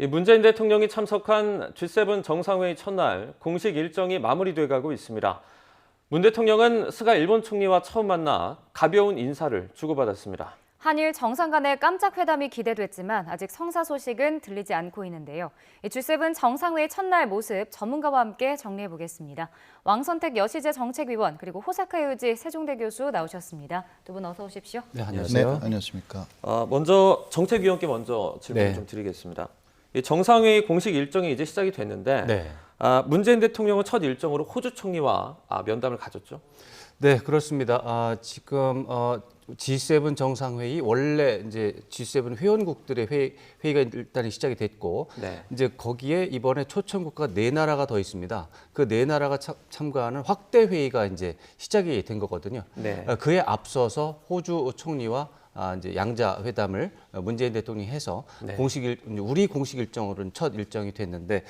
이 문재인 대통령이 참석한 G7 정상회의 첫날 공식 일정이 마무리돼 가고 있습니다. 문 대통령은 스가 일본 총리와 처음 만나 가벼운 인사를 주고받았습니다. 한일 정상 간의 깜짝 회담이 기대됐지만 아직 성사 소식은 들리지 않고 있는데요. G7 정상회의 첫날 모습 전문가와 함께 정리해 보겠습니다. 왕선택 여시재 정책위원 그리고 호사카 유지 세종대 교수 나오셨습니다. 두 분 어서 오십시오. 네, 안녕하세요. 네, 안녕하십니까. 먼저 정책위원께 먼저 질문 좀 드리겠습니다. 이 정상회의 공식 일정이 이제 시작이 됐는데 문재인 대통령은 첫 일정으로 호주 총리와 면담을 가졌죠. 네, 그렇습니다. 지금 G7 정상회의 원래 이제 G7 회원국들의 회의가 일단 시작이 됐고 이제 거기에 이번에 초청국가 4나라가 더 있습니다. 그 4나라가 참가하는 확대 회의가 이제 시작이 된 거거든요. 그에 앞서서 호주 총리와 이제 양자 회담을 문재인 대통령이 해서 우리 공식 일정으로는 첫 일정이 됐는데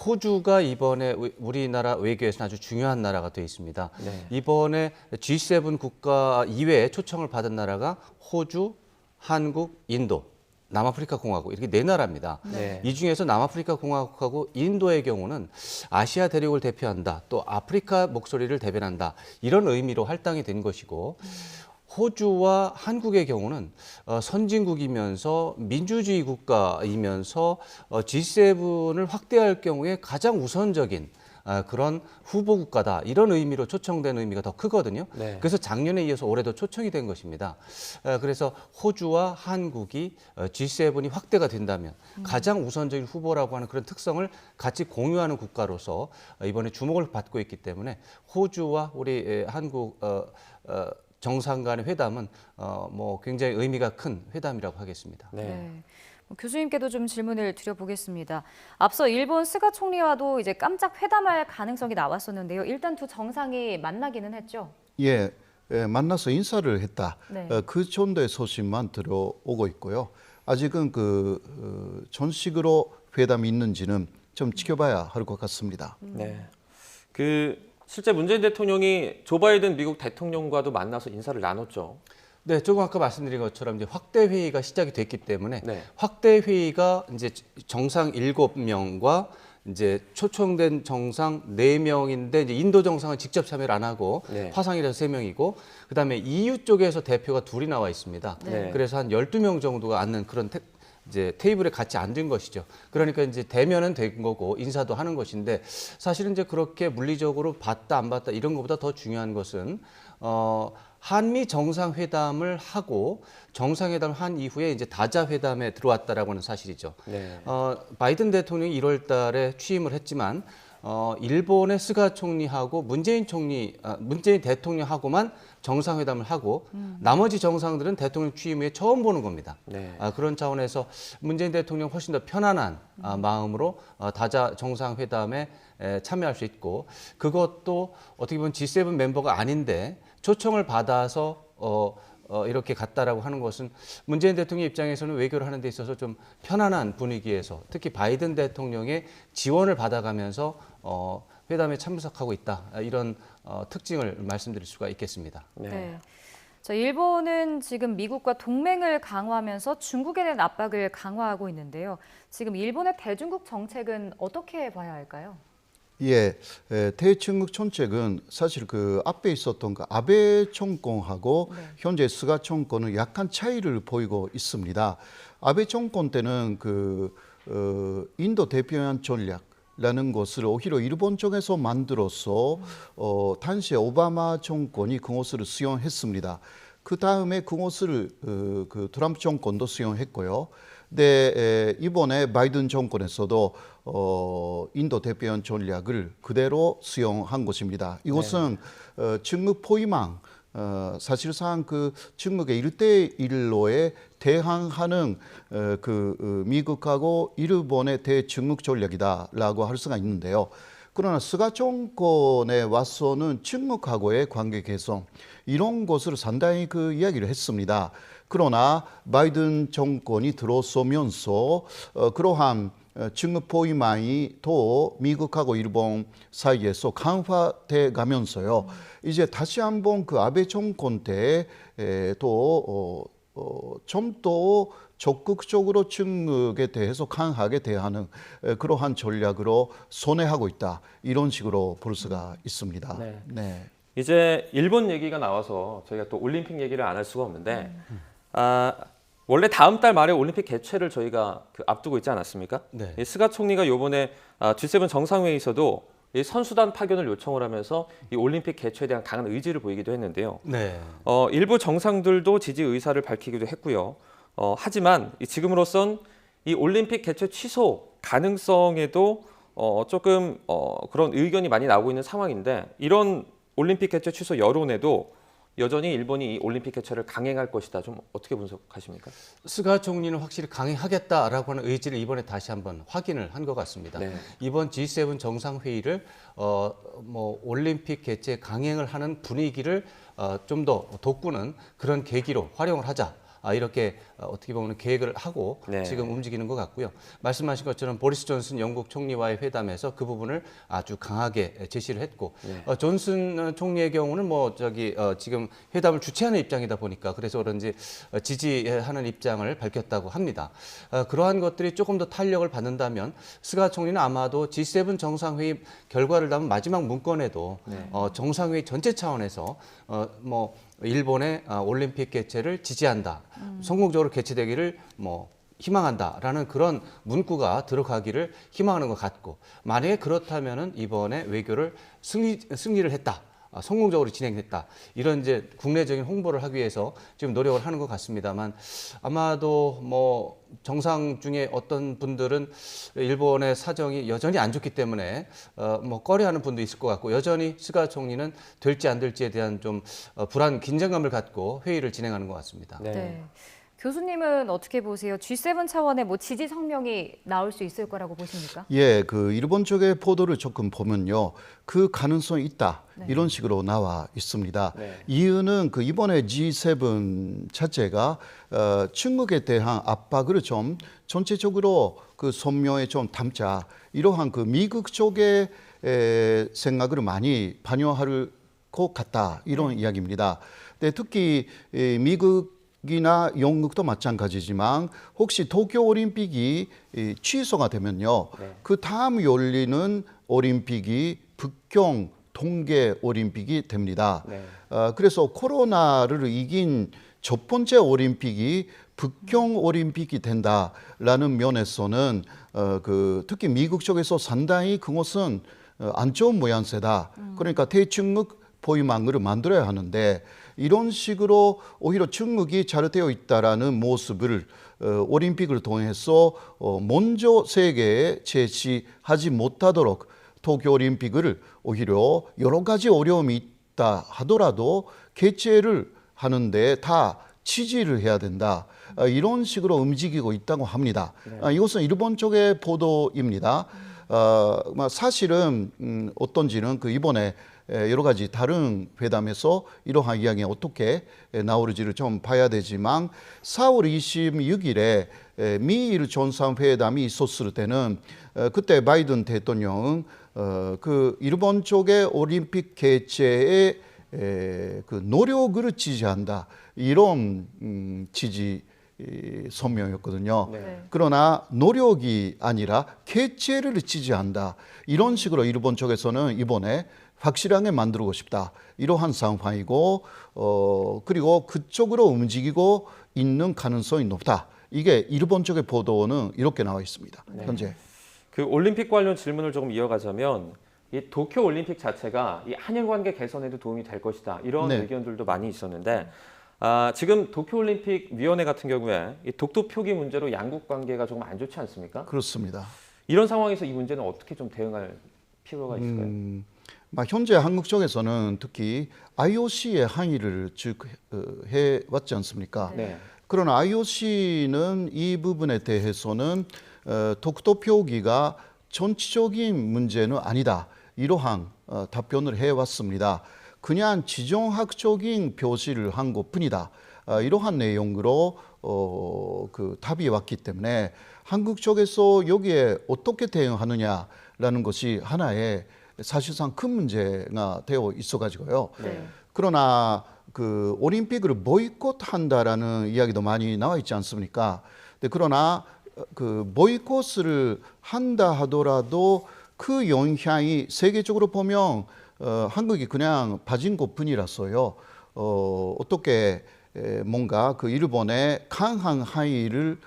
호주가 이번에 우리나라 외교에서는 아주 중요한 나라가 되어 있습니다. 이번에 G7 국가 이외에 초청을 받은 나라가 호주, 한국, 인도, 남아프리카 공화국 이렇게 4나라입니다. 이 중에서 남아프리카 공화국하고 인도의 경우는 아시아 대륙을 대표한다, 또 아프리카 목소리를 대변한다 이런 의미로 할당이 된 것이고 호주와 한국의 경우는 선진국이면서 민주주의 국가이면서 G7을 확대할 경우에 가장 우선적인 그런 후보 국가다 이런 의미로 초청된 의미가 더 크거든요. 그래서 작년에 이어서 올해도 초청이 된 것입니다. 그래서 호주와 한국이 G7이 확대가 된다면 가장 우선적인 후보라고 하는 그런 특성을 같이 공유하는 국가로서 이번에 주목을 받고 있기 때문에 호주와 우리 한국 정상 간의 회담은 뭐 굉장히 의미가 큰 회담이라고 하겠습니다. 교수님께도 좀 질문을 드려보겠습니다. 앞서 일본 스가 총리와도 이제 깜짝 회담할 가능성이 나왔었는데요. 일단 두 정상이 만나기는 했죠. 예, 만나서 인사를 했다. 그 정도의 소식만 들어오고 있고요. 아직은 전식으로 회담이 있는지는 좀 지켜봐야 할 것 같습니다. 실제 문재인 대통령이 조 바이든 미국 대통령과도 만나서 인사를 나눴죠. 네, 조금 아까 말씀드린 것처럼 이제 확대 회의가 시작이 됐기 때문에 확대 회의가 이제 정상 7명과 이제 초청된 정상 4명인데 이제 인도 정상은 직접 참여를 안 하고 화상이라서 3명이고 그다음에 EU 쪽에서 대표가 2이 나와 있습니다. 그래서 한 12명 정도가 앉는 그런 이제 테이블에 같이 앉은 것이죠. 그러니까 이제 대면은 된 거고 인사도 하는 것인데 사실은 이제 그렇게 물리적으로 봤다 안 봤다 이런 것보다 더 중요한 것은 한미 정상회담을 하고 정상회담을 한 이후에 이제 다자회담에 들어왔다라고 하는 사실이죠. 바이든 대통령이 1월 달에 취임을 했지만 일본의 스가 총리하고 문재인 대통령하고만 정상회담을 하고 나머지 정상들은 대통령 취임 후에 처음 보는 겁니다. 그런 차원에서 문재인 대통령 훨씬 더 편안한 마음으로 다자 정상회담에 참여할 수 있고 그것도 어떻게 보면 G7 멤버가 아닌데 초청을 받아서 이렇게 갔다라고 하는 것은 문재인 대통령 입장에서는 외교를 하는 데 있어서 좀 편안한 분위기에서 특히 바이든 대통령의 지원을 받아가면서 회담에 참석하고 있다 이런 특징을 말씀드릴 수가 있겠습니다. 일본은 지금 미국과 동맹을 강화하면서 중국에 대한 압박을 강화하고 있는데요. 지금 일본의 대중국 정책은 어떻게 봐야 할까요? 대중국 정책은 사실 그 앞에 있었던 그 아베 정권하고 현재 스가 정권은 약간 차이를 보이고 있습니다. 아베 정권 때는 인도 대표한 전략라는 것을 오히려 일본 쪽에서 만들어서 당시에 오바마 정권이 그것을 수용했습니다. 그 다음에 그것을 트럼프 정권도 수용했고요. 이번에 바이든 정권에서도 인도 대표한 전략을 그대로 수용한 것입니다. 이것은 중국 포위망, 사실상 중국의 1대1로에 대항하는 미국하고 일본의 대중국 전략이다라고 할 수가 있는데요. 그러나 스가 정권에 와서는 중국하고의 관계 개선 이런 것을 상당히 이야기를 했습니다. 그러나 바이든 정권이 들어서면서 그러한 중국 포위망이 또 미국하고 일본 사이에서 강화돼 가면서요. 이제 다시 한번 아베 정권 때 좀 더 적극적으로 중국에 대해서 강하게 대하는 그러한 전략으로 선회하고 있다. 이런 식으로 볼 수가 있습니다. 네. 네. 이제 일본 얘기가 나와서 저희가 또 올림픽 얘기를 안 할 수가 없는데 원래 다음 달 말에 올림픽 개최를 저희가 앞두고 있지 않았습니까? 네. 이 스가 총리가 이번에 G7 정상회의에서도 이 선수단 파견을 요청을 하면서 이 올림픽 개최에 대한 강한 의지를 보이기도 했는데요. 네. 일부 정상들도 지지 의사를 밝히기도 했고요. 하지만 지금으로선 이 올림픽 개최 취소 가능성에도 조금 그런 의견이 많이 나오고 있는 상황인데 이런 올림픽 개최 취소 여론에도 여전히 일본이 이 올림픽 개최를 강행할 것이다. 좀 어떻게 분석하십니까? 스가 총리는 확실히 강행하겠다라고 하는 의지를 이번에 다시 한번 확인을 한 것 같습니다. 네. 이번 G7 정상회의를 올림픽 개최 강행을 하는 분위기를 좀 더 돋구는 그런 계기로 활용을 하자. 이렇게 어떻게 보면 계획을 하고 네. 지금 움직이는 것 같고요. 말씀하신 것처럼 보리스 존슨 영국 총리와의 회담에서 그 부분을 아주 강하게 제시를 했고 존슨 총리의 경우는 지금 회담을 주최하는 입장이다 보니까 그래서 그런지 지지하는 입장을 밝혔다고 합니다. 그러한 것들이 조금 더 탄력을 받는다면 스가 총리는 아마도 G7 정상회의 결과를 담은 마지막 문건에도 정상회의 전체 차원에서 일본의 올림픽 개최를 지지한다. 성공적으로 개최되기를 희망한다라는 그런 문구가 들어가기를 희망하는 것 같고 만약에 그렇다면은 이번에 외교를 승리를 했다. 성공적으로 진행했다. 이런 이제 국내적인 홍보를 하기 위해서 지금 노력을 하는 것 같습니다만 아마도 정상 중에 어떤 분들은 일본의 사정이 여전히 안 좋기 때문에 꺼려하는 분도 있을 것 같고 여전히 스가 총리는 될지 안 될지에 대한 좀 불안, 긴장감을 갖고 회의를 진행하는 것 같습니다. 네. 네. 교수님은 어떻게 보세요? G7 차원의 지지 성명이 나올 수 있을 거라고 보십니까? 예, 일본 쪽의 보도를 조금 보면요. 그 가능성이 있다. 이런 식으로 나와 있습니다. 네. 이유는 이번에 G7 자체가 중국에 대한 압박을 좀 전체적으로 성명에 좀 담자. 이러한 미국 쪽의 생각을 많이 반영할 것 같다. 이런 이야기입니다. 근데 특히 미국이나 영국도 마찬가지지만 혹시 도쿄올림픽이 취소가 되면요. 그 다음 열리는 올림픽이 북경 동계올림픽이 됩니다. 네. 그래서 코로나를 이긴 첫 번째 올림픽이 북경올림픽이 된다라는 면에서는 특히 미국 쪽에서 상당히 그것은 안 좋은 모양새다. 그러니까 대중국 포위망을 만들어야 하는데 이런 식으로 오히려 중국이 잘 되어 있다라는 모습을 올림픽을 통해서 먼저 세계에 제시하지 못하도록 도쿄올림픽을 오히려 여러 가지 어려움이 있다 하더라도 개최를 하는데 다 지지를 해야 된다. 이런 식으로 움직이고 있다고 합니다. 이것은 일본 쪽의 보도입니다. 사실은 어떤지는 이번에 여러 가지 다른 회담에서 이러한 이야기가 어떻게 나오는지를 좀 봐야 되지만 4월 26일에 미일 정상회담이 있었을 때는 그때 바이든 대통령은 일본 쪽의 올림픽 개최에 노력을 지지한다. 이런 지지 성명이었거든요. 네. 그러나 노력이 아니라 개최를 지지한다. 이런 식으로 일본 쪽에서는 이번에 확실하게 만들고 싶다. 이러한 상황이고 그리고 그쪽으로 움직이고 있는 가능성이 높다. 이게 일본 쪽의 보도는 이렇게 나와 있습니다. 현재. 올림픽 관련 질문을 조금 이어가자면 이 도쿄 올림픽 자체가 이 한일 관계 개선에도 도움이 될 것이다. 이런 의견들도 많이 있었는데 지금 도쿄올림픽 위원회 같은 경우에 이 독도 표기 문제로 양국 관계가 조금 안 좋지 않습니까? 그렇습니다. 이런 상황에서 이 문제는 어떻게 좀 대응할 필요가 있을까요? 현재 한국 쪽에서는 특히 IOC의 항의를 해왔지 않습니까? 네. 그러나 IOC는 이 부분에 대해서는 독도 표기가 전체적인 문제는 아니다. 이러한 답변을 해왔습니다. 그냥 지정학적인 표시를 한 것뿐이다. 이러한 내용으로 답이 왔기 때문에 한국 쪽에서 여기에 어떻게 대응하느냐라는 것이 하나의 사실상 큰 문제가 되어 있어가지고요. 네. 그러나 올림픽을 보이콧한다라는 이야기도 많이 나와 있지 않습니까? 그러나 그 보이콧을 한다 하더라도 그 영향이 세계적으로 보면 한국이 그냥 빠진 것뿐이라서요. 어떻게 뭔가 그 일본의 강한 항의를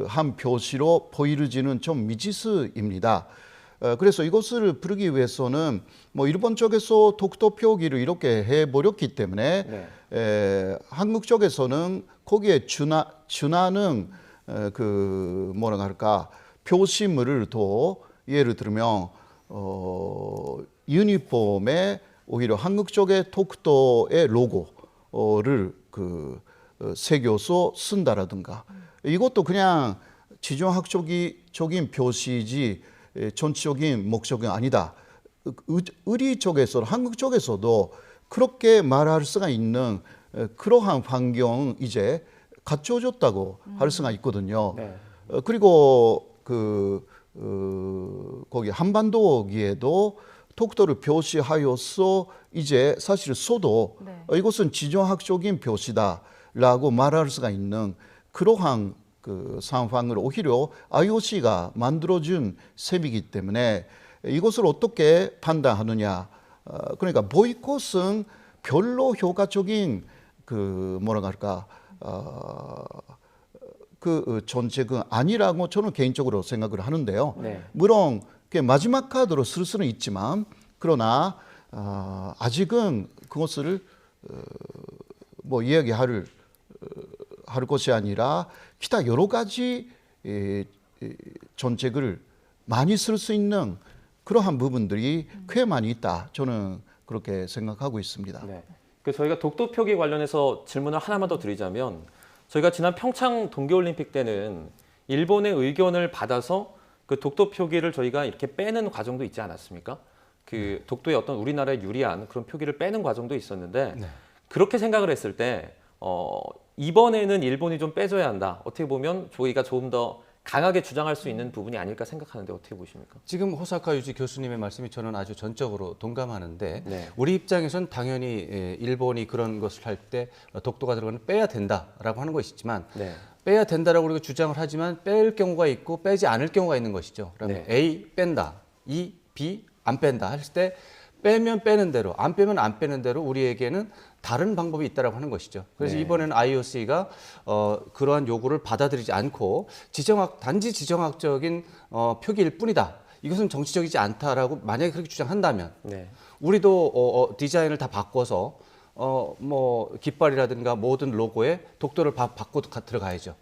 한 표시로 보이지는 좀 미지수입니다. 그래서 이것을 부르기 위해서는 뭐 일본 쪽에서 독도 표기를 이렇게 해버렸기 때문에 한국 쪽에서는 거기에 준하는 그 뭐라 할까 표시물을 더 예를 들면 유니폼에 오히려 한국 쪽의 독도의 로고를 그 새겨서 쓴다라든가 이것도 그냥 지정학적인 표시지 전체적인 목적은 아니다. 우리 쪽에서 한국 쪽에서도 그렇게 말할 수가 있는 그러한 환경 이제 갖춰졌다고 할 수가 있거든요. 그리고 거기 한반도기에도 독도를 표시하여서 이제 사실 써도 이것은 지정학적인 표시다라고 말할 수가 있는 그러한 그 상황을 오히려 IOC가 만들어준 셈이기 때문에 이것을 어떻게 판단하느냐. 그러니까 보이콧은 별로 효과적인 그 뭐라 할까 그 정책은 아니라고 저는 개인적으로 생각을 하는데요. 물론 마지막 카드로 쓸 수는 있지만 그러나 아직은 그것을 뭐 이야기할 것이 아니라 기타 여러 가지 정책을 많이 쓸 수 있는 그러한 부분들이 꽤 많이 있다. 저는 그렇게 생각하고 있습니다. 저희가 독도 표기 관련해서 질문을 하나만 더 드리자면 저희가 지난 평창 동계올림픽 때는 일본의 의견을 받아서 그 독도 표기를 저희가 이렇게 빼는 과정도 있지 않았습니까? 그 독도의 어떤 우리나라에 유리한 그런 표기를 빼는 과정도 있었는데 그렇게 생각을 했을 때 이번에는 일본이 좀 빼줘야 한다. 어떻게 보면 저희가 조금 더 강하게 주장할 수 있는 부분이 아닐까 생각하는데 어떻게 보십니까? 지금 호사카 유지 교수님의 말씀이 저는 아주 전적으로 동감하는데 우리 입장에선 당연히 일본이 그런 것을 할 때 독도가 들어가는 빼야 된다라고 하는 것이지만 빼야 된다라고 우리가 주장을 하지만 뺄 경우가 있고 빼지 않을 경우가 있는 것이죠. 그러면 A 뺀다, E, B 안 뺀다 했을 때 빼면 빼는 대로 안 빼면 안 빼는 대로 우리에게는 다른 방법이 있다라고 하는 것이죠. 그래서 이번에는 IOC가 그러한 요구를 받아들이지 않고 단지 지정학적인 표기일 뿐이다. 이것은 정치적이지 않다라고 만약에 그렇게 주장한다면 우리도 디자인을 다 바꿔서 뭐 깃발이라든가 모든 로고에 독도를 바꿔 들어가야죠.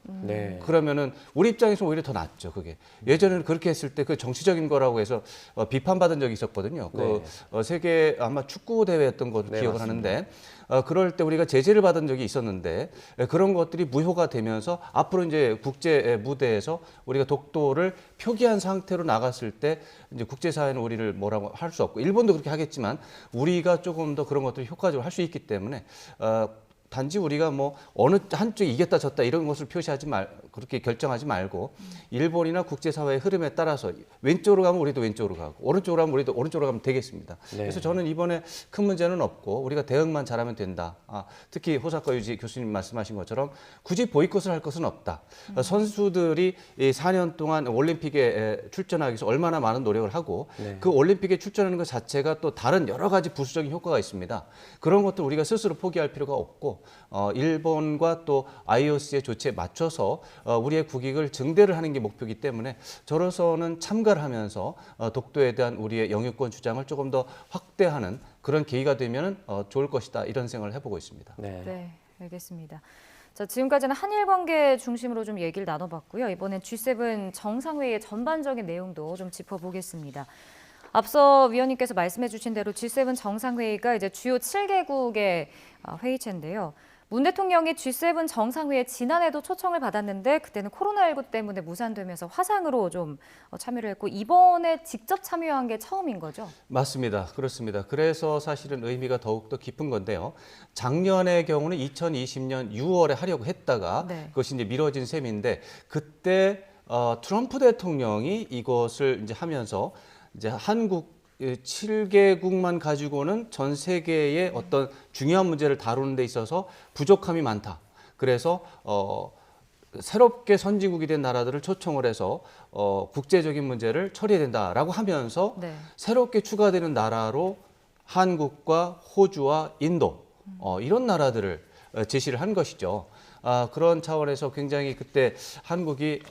그러면은 우리 입장에서 오히려 더 낫죠. 그게 예전에는 그렇게 했을 때 그 정치적인 거라고 해서 비판받은 적이 있었거든요. 그 세계 아마 축구 대회였던 것으로 기억을 하는데 그럴 때 우리가 제재를 받은 적이 있었는데 그런 것들이 무효가 되면서 앞으로 이제 국제 무대에서 우리가 독도를 표기한 상태로 나갔을 때 이제 국제사회는 우리를 뭐라고 할 수 없고 일본도 그렇게 하겠지만 우리가 조금 더 그런 것들을 효과적으로 할 수 있기 때문에 단지 우리가 뭐 어느 한쪽이 이겼다 졌다 이런 것을 그렇게 결정하지 말고 일본이나 국제사회의 흐름에 따라서 왼쪽으로 가면 우리도 왼쪽으로 가고 오른쪽으로 가면 우리도 오른쪽으로 가면 되겠습니다. 그래서 저는 이번에 큰 문제는 없고 우리가 대응만 잘하면 된다. 특히 호사카 유지 교수님 말씀하신 것처럼 굳이 보이콧을 할 것은 없다. 선수들이 4년 동안 올림픽에 출전하기 위해서 얼마나 많은 노력을 하고 그 올림픽에 출전하는 것 자체가 또 다른 여러 가지 부수적인 효과가 있습니다. 그런 것도 우리가 스스로 포기할 필요가 없고 일본과 또 IOC의 조치에 맞춰서 우리의 국익을 증대를 하는 게 목표이기 때문에 저로서는 참가를 하면서 독도에 대한 우리의 영유권 주장을 조금 더 확대하는 그런 계기가 되면 좋을 것이다 이런 생각을 해보고 있습니다. 네, 알겠습니다. 자, 지금까지는 한일 관계 중심으로 좀 얘기를 나눠봤고요. 이번엔 G7 정상회의의 전반적인 내용도 좀 짚어보겠습니다. 앞서 위원님께서 말씀해주신 대로 G7 정상회의가 이제 주요 7개국의 회의체인데요. 문 대통령이 G7 정상회의에 지난해도 초청을 받았는데 그때는 코로나19 때문에 무산되면서 화상으로 좀 참여를 했고 이번에 직접 참여한 게 처음인 거죠? 맞습니다. 그렇습니다. 그래서 사실은 의미가 더욱더 깊은 건데요. 작년의 경우는 2020년 6월에 하려고 했다가 그것이 이제 미뤄진 셈인데 그때 트럼프 대통령이 이것을 이제 하면서 이제 한국 7개국만 가지고는 전 세계의 어떤 중요한 문제를 다루는 데 있어서 부족함이 많다. 그래서 새롭게 선진국이 된 나라들을 초청을 해서 국제적인 문제를 처리해야 된다라고 하면서 네. 새롭게 추가되는 나라로 한국과 호주와 인도 이런 나라들을 제시를 한 것이죠. 그런 차원에서 굉장히 그때 한국이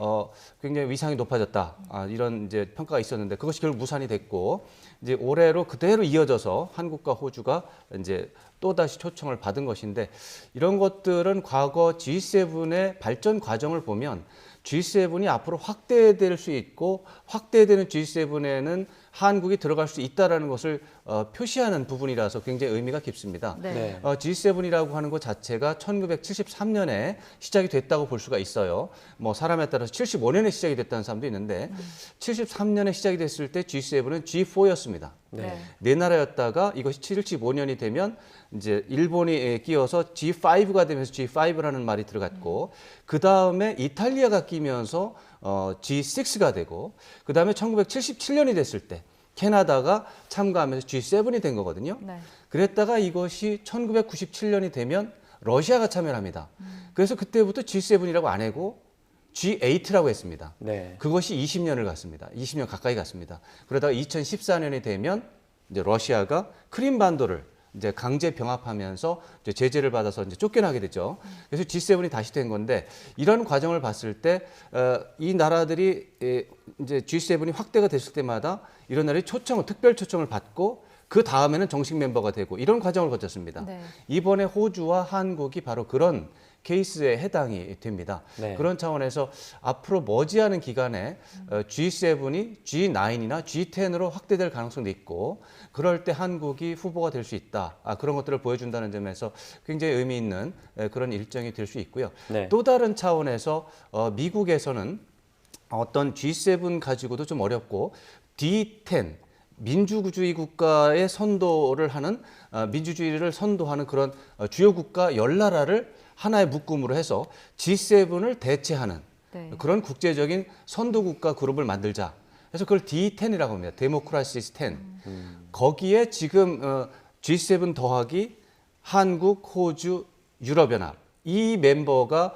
굉장히 위상이 높아졌다 이런 이제 평가가 있었는데 그것이 결국 무산이 됐고 이제 올해로 그대로 이어져서 한국과 호주가 이제 또 다시 초청을 받은 것인데 이런 것들은 과거 G7의 발전 과정을 보면 G7이 앞으로 확대될 수 있고 확대되는 G7에는 한국이 들어갈 수 있다라는 것을 표시하는 부분이라서 굉장히 의미가 깊습니다. 네. G7이라고 하는 것 자체가 1973년에 시작이 됐다고 볼 수가 있어요. 뭐 사람에 따라서 75년에 시작이 됐다는 사람도 있는데 73년에 시작이 됐을 때 G7은 G4였습니다. 네 나라였다가 이것이 75년이 되면 이제 일본이 끼어서 G5가 되면서 G5라는 말이 들어갔고 그 다음에 이탈리아가 끼면서 G6가 되고 그 다음에 1977년이 됐을 때 캐나다가 참가하면서 G7이 된 거거든요. 네. 그랬다가 이것이 1997년이 되면 러시아가 참여를 합니다. 그래서 그때부터 G7이라고 안 하고 G8라고 했습니다. 네. 그것이 20년을 갔습니다. 20년 가까이 갔습니다. 그러다가 2014년이 되면 이제 러시아가 크림반도를 이제 강제 병합하면서 이제 제재를 받아서 이제 쫓겨나게 됐죠. 그래서 G7이 다시 된 건데 이런 과정을 봤을 때 이 나라들이 이제 G7이 확대가 됐을 때마다 이런 나라들이 특별 초청을 받고 그 다음에는 정식 멤버가 되고 이런 과정을 거쳤습니다. 네. 이번에 호주와 한국이 바로 그런 케이스에 해당이 됩니다. 네. 그런 차원에서 앞으로 머지않은 기간에 G7이 G9이나 G10으로 확대될 가능성도 있고 그럴 때 한국이 후보가 될 수 있다. 그런 것들을 보여준다는 점에서 굉장히 의미 있는 그런 일정이 될 수 있고요. 네. 또 다른 차원에서 미국에서는 어떤 G7 가지고도 좀 어렵고 D10 민주주의 국가의 선도를 하는 민주주의를 선도하는 그런 주요 국가 10나라를 하나의 묶음으로 해서 G7을 대체하는 네. 그런 국제적인 선도국가 그룹을 만들자. 그래서 그걸 D10이라고 합니다. 데모크라시스 10. 거기에 지금 G7 더하기 한국, 호주, 유럽연합 이 멤버가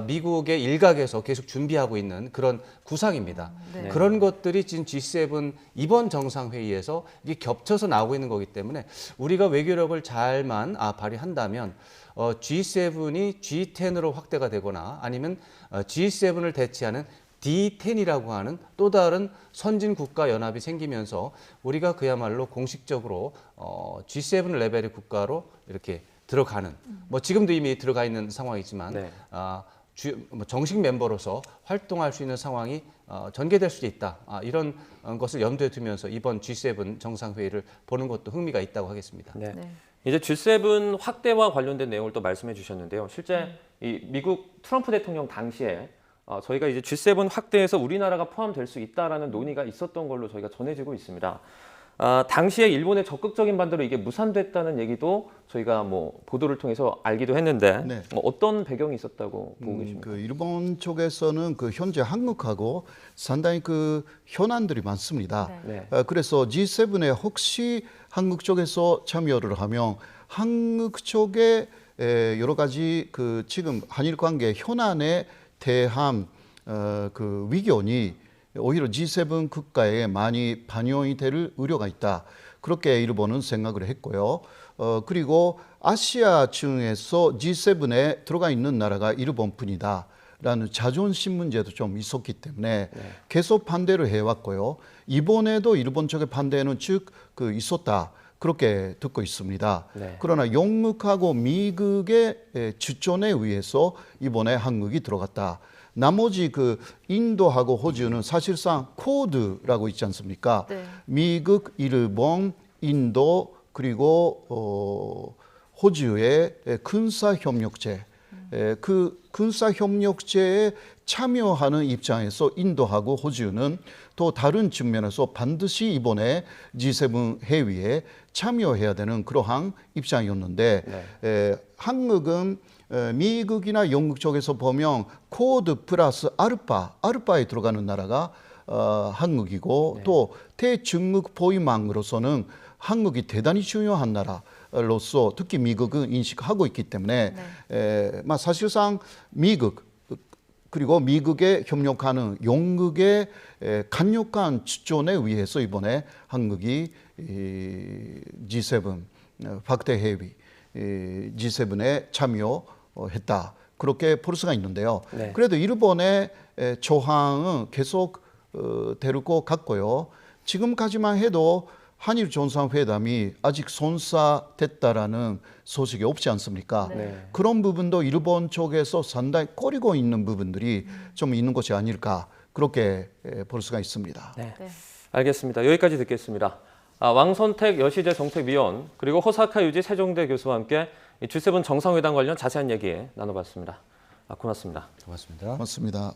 미국의 일각에서 계속 준비하고 있는 그런 구상입니다. 네. 그런 것들이 지금 G7 이번 정상회의에서 이게 겹쳐서 나오고 있는 거기 때문에 우리가 외교력을 잘만 발휘한다면 G7이 G10으로 확대가 되거나 아니면 G7을 대체하는 D10이라고 하는 또 다른 선진 국가 연합이 생기면서 우리가 그야말로 공식적으로 G7 레벨의 국가로 이렇게 들어가는 뭐 지금도 이미 들어가 있는 상황이지만 네. 정식 멤버로서 활동할 수 있는 상황이 전개될 수도 있다. 이런 것을 염두에 두면서 이번 G7 정상회의를 보는 것도 흥미가 있다고 하겠습니다. 네. 네. 이제 G7 확대와 관련된 내용을 또 말씀해 주셨는데요. 실제 이 미국 트럼프 대통령 당시에 저희가 이제 G7 확대해서 우리나라가 포함될 수 있다라는 논의가 있었던 걸로 저희가 전해지고 있습니다. 당시에 일본의 적극적인 반대로 이게 무산됐다는 얘기도 저희가 뭐 보도를 통해서 알기도 했는데 네. 뭐 어떤 배경이 있었다고 보고 계십니까? 그 일본 쪽에서는 그 현재 한국하고 상당히 그 현안들이 많습니다. 네. 그래서 G7에 혹시 한국 쪽에서 참여를 하면 한국 쪽에 여러 가지 그 지금 한일 관계 현안에 대한 그 위견이 오히려 G7 국가에 많이 반영이 될 우려가 있다. 그렇게 일본은 생각을 했고요. 그리고 아시아층에서 G7에 들어가 있는 나라가 일본뿐이다. 라는 자존심 문제도 좀 있었기 때문에 계속 반대를 해왔고요. 이번에도 일본 쪽의 반대는 그 있었다. 그렇게 듣고 있습니다. 네. 그러나 영국하고 미국의 추천에 의해서 이번에 한국이 들어갔다. 나머지 그 인도하고 호주는 사실상 코드라고 있지 않습니까? 네. 미국, 일본, 인도 그리고 호주의 군사협력체 그 군사협력체에 참여하는 입장에서 인도하고 호주는 또 다른 측면에서 반드시 이번에 G7 회의에 참여해야 되는 그러한 입장이었는데 한국은 미국이나 영국 쪽에서 보면 코드 플러스 알파에 들어가는 나라가 한국이고 또 대중국 포위망으로서는 한국이 대단히 중요한 나라로서 특히 미국은 인식하고 있기 때문에 사실상 미국 그리고 미국에 협력하는 영국의 강력한 추천에 의해서 이번에 한국이 G7 박대 회의 G7에 참여했다. 그렇게 볼 수가 있는데요. 네. 그래도 일본의 조항은 계속 될 것 같고요. 지금까지만 해도 한일 정상회담이 아직 성사됐다라는 소식이 없지 않습니까? 네. 그런 부분도 일본 쪽에서 상당히 꺼리고 있는 부분들이 좀 있는 것이 아닐까 그렇게 볼 수가 있습니다. 네. 네. 알겠습니다. 여기까지 듣겠습니다. 왕선택 여시재 정책위원 그리고 호사카 유지 세종대 교수와 함께 이 G7 정상회담 관련 자세한 얘기 나눠봤습니다. 고맙습니다. 고맙습니다. 맞습니다.